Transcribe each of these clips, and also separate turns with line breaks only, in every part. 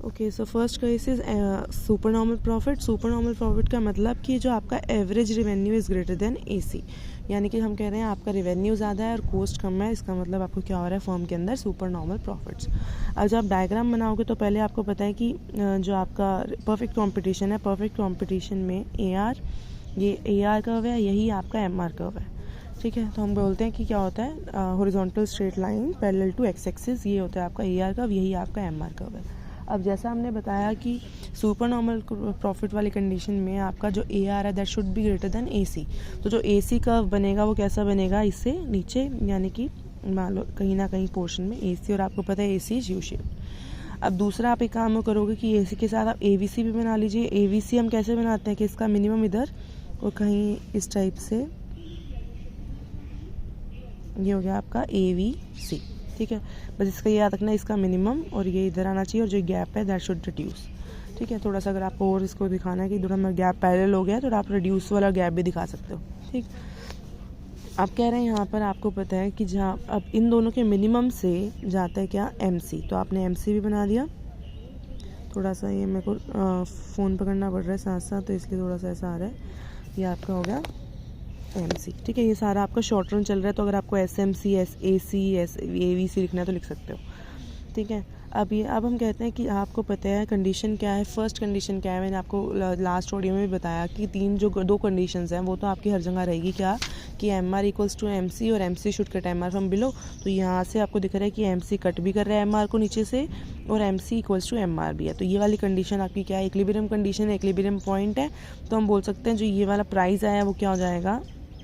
Okay, so first case is super normal profit. Super normal profit का मतलब कि जो आपका average revenue is greater than AC, यानी कि हम कह रहे हैं आपका रेवेन्यू ज़्यादा है और कॉस्ट कम है, इसका मतलब आपको क्या हो रहा है फर्म के अंदर सुपर नॉर्मल प्रॉफिट्स। अब जब आप डायग्राम बनाओगे तो पहले आपको पता है कि जो आपका परफेक्ट कॉम्पिटिशन है, परफेक्ट कॉम्पिटिशन में ये AR कर्व है, यही आपका MR कर्व है। ठीक है, तो हम बोलते हैं कि क्या होता है horizontal straight line parallel to X axis, ये होता है आपका AR कर्व, यही आपका MR कर्व है। अब जैसा हमने बताया कि सुपर नॉर्मल प्रॉफिट वाली कंडीशन में आपका जो AR है that should be greater than AC। तो जो AC कर्व बनेगा वो कैसा बनेगा, इससे नीचे, यानी कि मान लो कहीं ना कहीं पोर्शन में AC, और आपको पता है AC इज यू शेप। अब दूसरा आप एक काम करोगे कि AC के साथ आप AVC भी बना लीजिए। AVC हम कैसे बनाते हैं कि इसका मिनिमम इधर और कहीं इस टाइप से, ये हो गया आपका AVC। ठीक है, बस इसका याद रखना, इसका मिनिमम और ये इधर आना चाहिए और जो गैप है दैट शुड रिड्यूस। ठीक है, थोड़ा सा अगर आपको और इसको दिखाना है कि थोड़ा में गैप पैरेलल हो गया तो आप रिड्यूस वाला गैप भी दिखा सकते हो। ठीक, आप कह रहे हैं यहाँ पर आपको पता है कि जहाँ अब इन दोनों के मिनिमम से जाता है क्या MC, तो आपने MC भी बना दिया। थोड़ा सा ये मेरे को फ़ोन पकड़ना पड़ रहा है साथ साथ, तो इसलिए थोड़ा सा ऐसा आ रहा है। ये आपका हो गया MC। ठीक है, ये सारा आपका शॉर्ट रन चल रहा है, तो अगर आपको SMC AC AVC लिखना है तो लिख सकते हो। ठीक है, अब हम कहते हैं कि आपको पता है कंडीशन क्या है। फर्स्ट कंडीशन क्या है, मैंने आपको लास्ट ऑडियो में भी बताया कि दो कंडीशंस हैं, वो तो आपकी हर जगह रहेगी क्या, कि MR इक्वल्स टू MC और MC should cut MR from below. तो यहाँ से आपको दिख रहा है कि MC कट भी कर रहा है MR को नीचे से और MC इक्वल्स टू MR भी है। तो ये वाली कंडीशन आपकी क्या है, इक्विलिब्रियम कंडीशन है, इक्विलिब्रियम पॉइंट है। तो हम बोल सकते हैं जो ये वाला प्राइस आया है वो क्या हो जाएगा,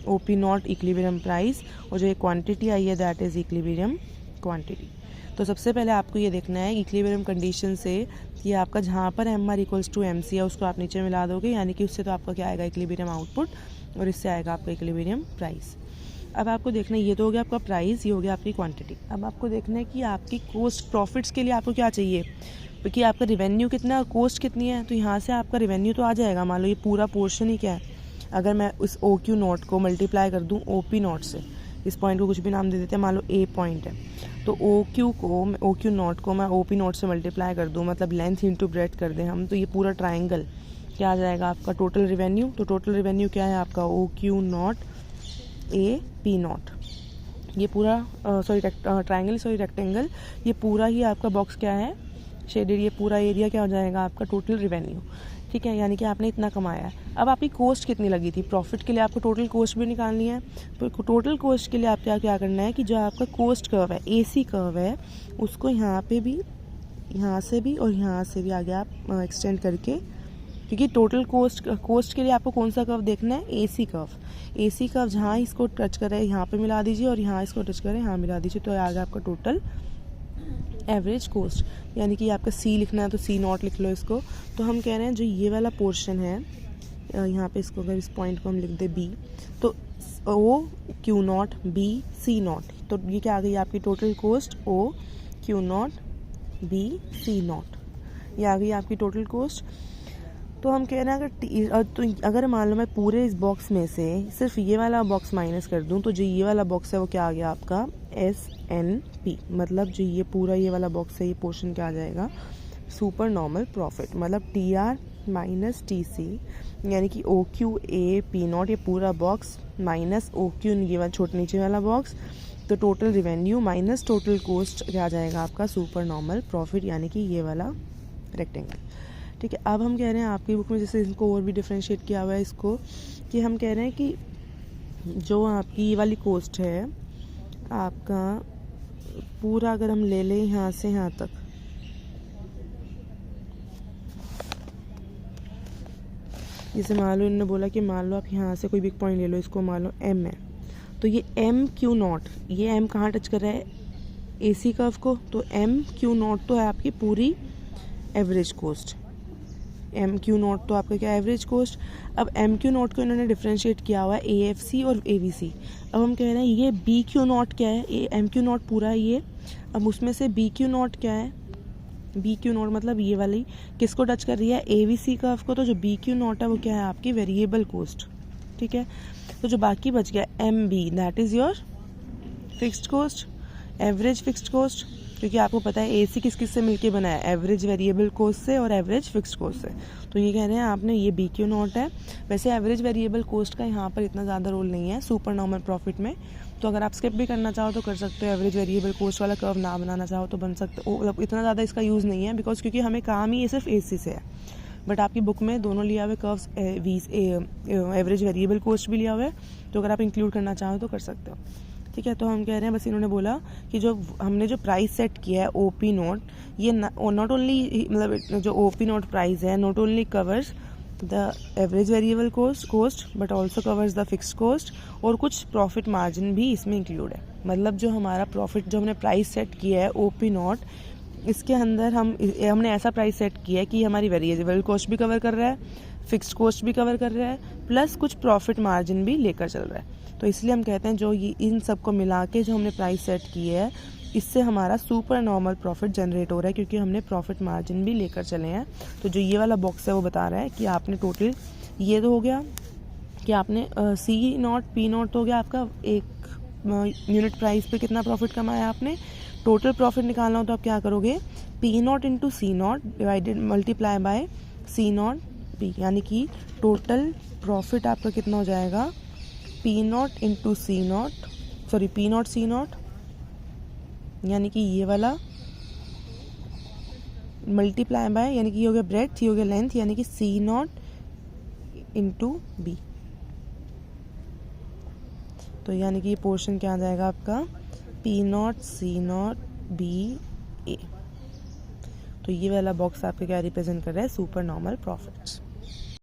OP नॉट इक्विलिब्रियम प्राइस, और जो ये क्वांटिटी आई है दैट इज़ इक्विलिब्रियम क्वांटिटी। तो सबसे पहले आपको ये देखना है इक्विलिब्रियम कंडीशन से कि आपका जहाँ पर MR इक्वल्स टू MC है उसको आप नीचे मिला दोगे, यानी कि उससे तो आपका क्या आएगा इक्विलिब्रियम आउटपुट, और इससे आएगा आपका इक्विलिब्रियम प्राइस। अब आपको देखना है, ये तो हो गया आपका प्राइस, ये हो गया आपकी क्वांटिटी। अब आपको देखना है कि आपकी कॉस्ट प्रॉफिट्स के लिए आपको क्या चाहिए, क्योंकि आपका रिवेन्यू कितना है और कॉस्ट कितनी है। तो यहाँ से आपका रिवेन्यू तो आ जाएगा, मान लो ये पूरा पोर्शन ही क्या है, अगर मैं उस OQ नोट को मल्टीप्लाई कर दूँ OP नोट से, इस पॉइंट को कुछ भी नाम दे देते हैं, मान लो A पॉइंट है, तो OQ नोट को मैं OP नोट से मल्टीप्लाई कर दूँ, मतलब लेंथ इंटू ब्रेड्थ कर दें हम, तो ये पूरा ट्राइंगल क्या आ जाएगा आपका टोटल रिवेन्यू। तो टोटल रिवेन्यू क्या है आपका OQ नोट AP नोट, ये पूरा रेक्टेंगल, ये पूरा ही आपका बॉक्स क्या है शेडेड, ये पूरा एरिया क्या हो जाएगा आपका टोटल रिवेन्यू। ठीक है, यानी कि आपने इतना कमाया है। अब आपकी कॉस्ट कितनी लगी थी, प्रॉफिट के लिए आपको टोटल कॉस्ट भी निकालनी है। तो टोटल कॉस्ट के लिए आप क्या करना है कि जो आपका कॉस्ट कर्व है, AC कर्व है, उसको यहाँ पे भी, यहाँ से भी और यहाँ से भी आगे आप एक्सटेंड करके, क्योंकि टोटल कॉस्ट के लिए आपको कौन सा कर्व देखना है, AC कर्व जहाँ इसको टच करे यहाँ पे मिला दीजिए और यहाँ इसको टच करे यहाँ मिला दीजिए, तो आगे आपका टोटल एवरेज कॉस्ट, यानी कि आपका C लिखना है तो C नॉट लिख लो इसको। तो हम कह रहे हैं जो ये वाला पोर्शन है, यहाँ पे इसको अगर इस पॉइंट को हम लिख दे B, तो OQ not B C not, तो ये क्या आ गई आपकी total cost OQ not B C not, ये आ गई आपकी टोटल कॉस्ट। तो हम कह रहे हैं अगर मान लो मैं पूरे इस बॉक्स में से सिर्फ ये वाला बॉक्स माइनस कर दूं, तो जो ये वाला बॉक्स है वो क्या आ गया आपका SNP, मतलब जो ये पूरा ये वाला बॉक्स है, ये पोर्शन क्या आ जाएगा सुपर नॉर्मल प्रॉफिट, मतलब TR माइनस TC, यानी कि OQAP नॉट, ये पूरा बॉक्स माइनस OQ ये वाला छोटे नीचे वाला बॉक्स, तो total revenue minus total cost क्या आ जाएगा आपका सुपर नॉर्मल प्रॉफिट, यानी कि ये वाला रेक्टेंगल। ठीक है, अब हम कह रहे हैं आपकी बुक में जैसे इसको और भी डिफ्रेंशिएट किया हुआ है इसको, कि हम कह रहे हैं कि जो आपकी ये वाली कॉस्ट है आपका पूरा, अगर हम ले लें यहाँ से यहाँ तक, जैसे मान लो इन्होंने बोला कि मान लो आप यहाँ से कोई भी पॉइंट ले लो, इसको मान लो M है, तो ये MQ नॉट, ये M कहाँ टच कर रहा है AC कर्व को, तो MQ नॉट तो है आपकी पूरी एवरेज कॉस्ट, MQ नोट तो आपका क्या एवरेज कॉस्ट। अब MQ नोट को इन्होंने डिफ्रेंशिएट किया हुआ है AFC और AVC। अब हम कह रहे हैं ये BQ नोट क्या है, MQ नोट पूरा है ये, अब उसमें से BQ नोट क्या है, BQ नोट मतलब ये वाली किसको टच कर रही है AVC कर्व को, तो जो BQ नोट है वो क्या है आपकी वेरिएबल कॉस्ट। ठीक है, तो जो बाकी बच गया MB that is your fixed cost, average fixed cost. क्योंकि आपको पता है AC किस किस से मिलके बना है, एवरेज वेरिएबल कॉस्ट से और एवरेज फिक्स्ड कॉस्ट से। तो ये कह रहे हैं आपने ये BQ नॉट है। वैसे एवरेज वेरिएबल कॉस्ट का यहाँ पर इतना ज़्यादा रोल नहीं है सुपर नॉर्मल प्रॉफिट में, तो अगर आप स्किप भी करना चाहो तो कर सकते हो, एवरेज वेरिएबल कॉस्ट वाला कर्व ना बनाना चाहो तो बन सकते हो, मतलब इतना ज़्यादा इसका यूज़ नहीं है बिकॉज क्योंकि हमें काम ही ये सिर्फ AC से है। बट आपकी बुक में दोनों लिया हुए कर्व्स एवरेज वेरिएबल कॉस्ट भी लिया हुआ है, तो अगर आप इंक्लूड करना चाहो तो कर सकते हो। ठीक है, तो हम कह रहे हैं बस इन्होंने बोला कि जो हमने जो प्राइस सेट किया है OP नोट, ये नॉट ओनली मतलब जो OP नोट प्राइस है not only covers the average variable cost but also covers the fixed cost, और कुछ प्रॉफिट मार्जिन भी इसमें इंक्लूड है। मतलब जो हमारा प्रॉफिट जो हमने प्राइस सेट किया है OP नॉट, इसके अंदर हमने ऐसा प्राइस सेट किया है कि हमारी वेरिएबल कॉस्ट भी कवर कर रहा है, फिक्स्ड कॉस्ट भी कवर कर रहा है, प्लस कुछ प्रॉफिट मार्जिन भी लेकर चल रहा है। तो इसलिए हम कहते हैं जो ये इन सब को मिला के जो हमने प्राइस सेट की है, इससे हमारा सुपर नॉर्मल प्रॉफिट जनरेट हो रहा है, क्योंकि हमने प्रॉफिट मार्जिन भी लेकर चले हैं। तो जो ये वाला बॉक्स है वो बता रहा है कि आपने टोटल, ये तो हो गया कि आपने C नॉट P नॉट हो गया आपका, एक यूनिट प्राइस पे कितना प्रॉफिट कमाया आपने। टोटल प्रॉफिट निकालना हो तो आप क्या करोगे, P not into C not divided multiply by C not P, यानी कि टोटल प्रॉफिट आपका कितना हो जाएगा, P not into C not, यानी कि ये वाला मल्टीप्लाई बाय, यानी कि ये हो गया ब्रेड्थ, ये हो गया लेंथ, यानी कि C नॉट इंटू B। तो यानी कि ये पोर्शन क्या आ जाएगा आपका, P not C not B A। तो ये वाला बॉक्स आपका क्या रिप्रेजेंट कर रहा है, सुपर नॉर्मल प्रॉफिट्स।